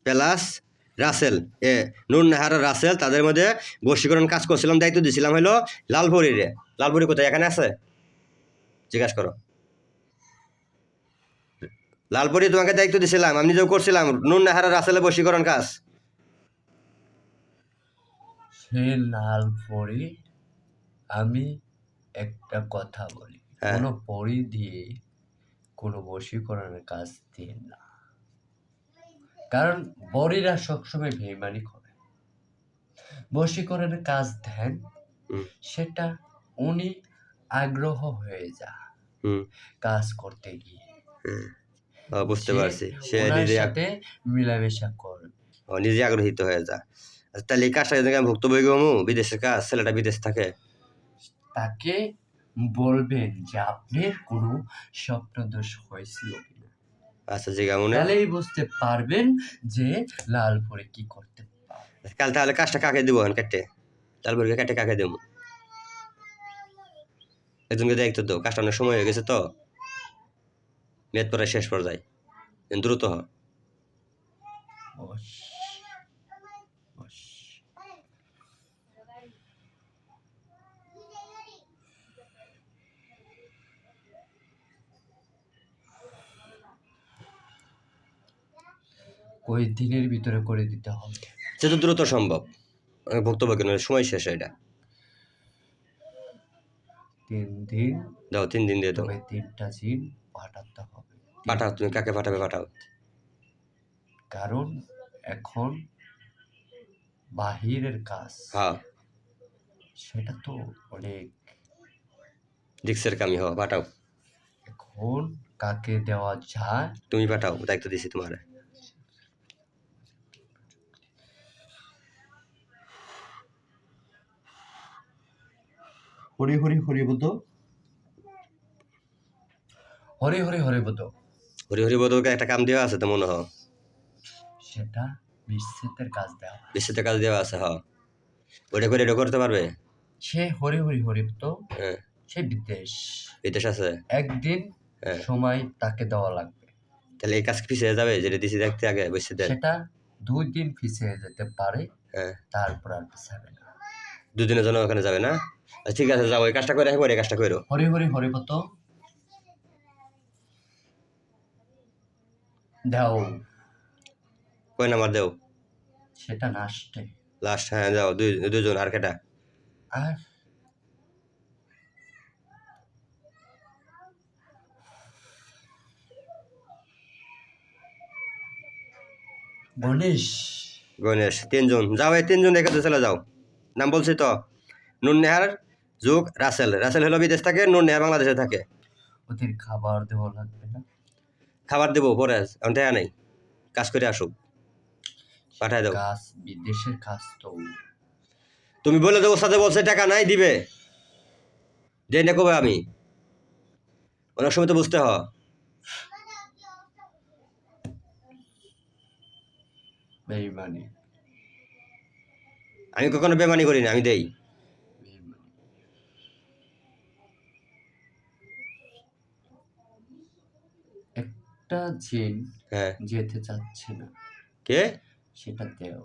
Plus Rasel নুন নেহার রাসেল তাদের মধ্যে বশীকরণ কাজ করছিলাম, দায়িত্ব দিয়েছিলাম হলো লালপুরীরে। লালপুরি কোথায়, এখানে আছে? জিজ্ঞাসা করো। লালপুরি তোমাকে দায়িত্ব দিয়েছিলাম, আমি নিজেও করছিলাম নুন নেহার রাসেলের বশীকরণ কাজ। সে লালপুরি, আমি একটা কথা বলি, কোনো পরি দিয়ে কোনো বশীকরণের কাজ দিয়ে না, কারণ বড়িরা সবসময় বেইমানি করে। বশীকরণের কাজ দেন, সেটা উনি আগ্রহ হয়ে যা কাজ করতে গিয়ে, বুঝতে পারছি, সে নিজের সাথে মিলামেশা করে, নিজে আগ্রহিত হয়ে যা। তাহলে এই কাজটা যদি আমি ভুক্তভোগী হমু, বিদেশের কাজ, ছেলেটা বিদেশ থাকে, তাকে বলবেন যে আপনার কোনো স্বপ্নদোষ হয়েছিল কিনা। আচ্ছা জিগা মনে, তাহলেই বুঝতে পারবেন যে লালপুরে কি করতে পারে। কাল তাহলে কাজটা কাকে দিব? কেটে লালপুরিকে কেটে কাকে দেবো? একজনকে দায়িত্ব দাও, কাজটা অনেক সময় হয়ে গেছে তো, মেদ পরে শেষ পর্যায়ে, দ্রুত হ। ওই দিনের ভিতরে করে দিতে হবে, যত দ্রুত সম্ভব, ভুক্তভোগী নয়, সময় শেষ। এটা 3 দিন দাও, 3 দিন দিয়ে দাও। 3টা দিন পাঠাতে হবে। পাঠাও, তুমি কাকে পাঠাবে পাঠাও, কারণ এখন বাহিরের কাজ, হ্যাঁ সেটা তো অনেক রিক্সের কামি, হওয়া পাঠাও। এখন কাকে দেওয়া যায়? তুমি পাঠাও, দায়িত্ব দিছি তোমার। হরি হরি হরি বদ, হরি হরি হরি বদ, হরি হরি বদলকে একটা কাম দেওয়া আছে তো মনে হয়, সেটা বিচ্ছেদের কাজ দেওয়া, বিশ্বতে কাজ দেওয়া আছে। হ্যাঁ, ওটা করে এটা করতে পারবে। সে হরি হরি হরি বদ, হ্যাঁ, সে বিদেশ, বিদেশ আছে। একদিন সময় তাকে দেওয়া লাগবে। তাহলে এই কাজ পিছিয়ে যাবে, যেটা দিছি দেখতে আগে বসে দেন। সেটা 2 দিন পিছিয়ে যেতে পারে, তারপর আর পিছাবে না। 2 দিনের জন্য ওখানে যাবে না? ঠিক আছে, যাও, ওই কাজটা করে আসবো, এই কাজটা করো। হরি হরি হরি বদ দাও, কয় নাম্বার দেও? সেটা লাস্টে, লাস্ট, হ্যাঁ যাও, দুজন। আর কেটা? আর গণেশ, গণেশ। 3 জন যাও, এই 3 জন রেখে চলে যাও। নাম বলছি তো, নুন নেহার যুগ রাসেল। রাসেল হলো বিদেশ থাকে, নুন নেহার বাংলাদেশে থাকে। ওদের খাবার দেওয়া লাগবে না? খাবার দেবো পরে, এখন টাকা নেই, কাজ করে আসুক, পাঠায় দাও। কাজ বিদেশের কাজ তো, তুমি বলে দেবো, সাথে বলছে টাকা নাই, দিবে দেই না কবে? আমি অনেক সময় তো বুঝতে হয়। বেইমানি, আমি কখনো বেমানি করি না, আমি দেই। একটা জিন যেতে চাচ্ছে না, কে? সেটা দেও।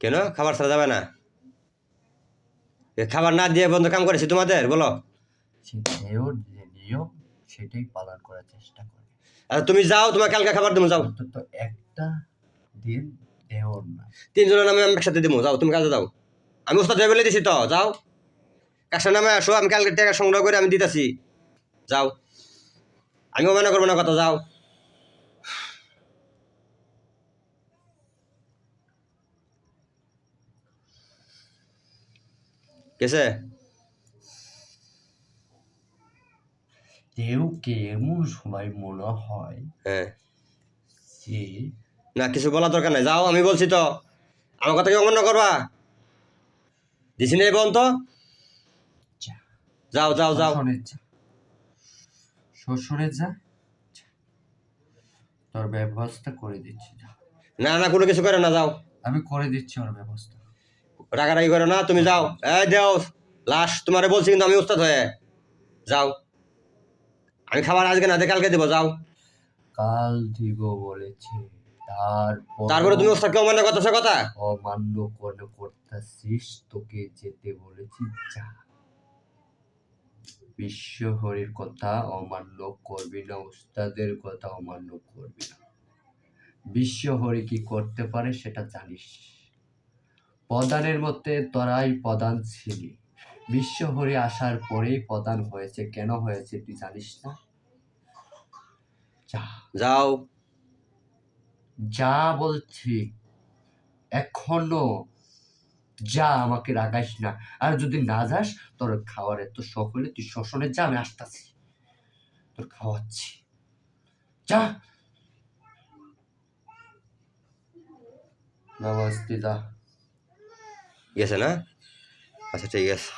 কেন? খাবার ছাড়া যাবে না? খাবার না দিয়ে বন্ধ কাম করেছি তোমাদের, বলো। সে দেওর যে নিয়ম, সেটাই পালন করার চেষ্টা করে। আচ্ছা তুমি যাও, তোমার কালকে খাবার দেবো, যাও। তো একটা দিন দেওর না, 3 জনের নামে আমি একসাথে দেবো, যাও তুমি কাজে যাও। আমি ওস্তাদ বলে দিছি তো, যাও কাজটার নামে আসো, আমি কালকে টাকা সংগ্রহ করে আমি দিতেছি, যাও। আমিও মনে করবো না কথা, যাও। কেসে কেউকে এমন সময় মনে হয় যে না, কিছু বলার দরকার নাই, যাও। আমি বলছি তো, আমার কথা কি অমান্য করবা? দিছি না বোন তো, যাও যাও যাও। শ্বশুরে যা, তোর ব্যবস্থা করে দিচ্ছি। না না, কোনো কিছু করো না, যাও। আমি করে দিচ্ছি ওর ব্যবস্থা, রাগারাগি করো না, তুমি যাও। এই দেও লাস্ট, তোমারে বলছি কিন্তু আমি উস্তাদ হয়ে, যাও। আমি খাবার আজকে না দিয়ে কালকে দেবো, যাও। কাল দিব বলেছি। তারপরে তুমি ওস্তাদকে অমান্য করতেছো কথা? অমান্য করতেছিস, তোকে যেতে বলেছি, যা। বিশ্বহরির কথা অমান্য করবি না, উস্তাদের কথা অমান্য করবি না। বিশ্বহরি কি করতে পারে সেটা জানিস। প্রধানের মধ্যে তোরাই প্রধান ছিলি, বিশ্বহরি আসার পরেই প্রধান হয়েছে। কেন হয়েছে তুই জানিস না? যা, যাও। যা বলছি, এখনো যা, আমাকে রাগাইস না। আর যদি না যাস, তোর খাওয়ার এত শখ হলে তুই শ্মশানে যা, আমি আসতেছি, তোর খাওয়াচ্ছি, যা। নামাজ দি, যা। গেছে না? আচ্ছা ঠিক আছে।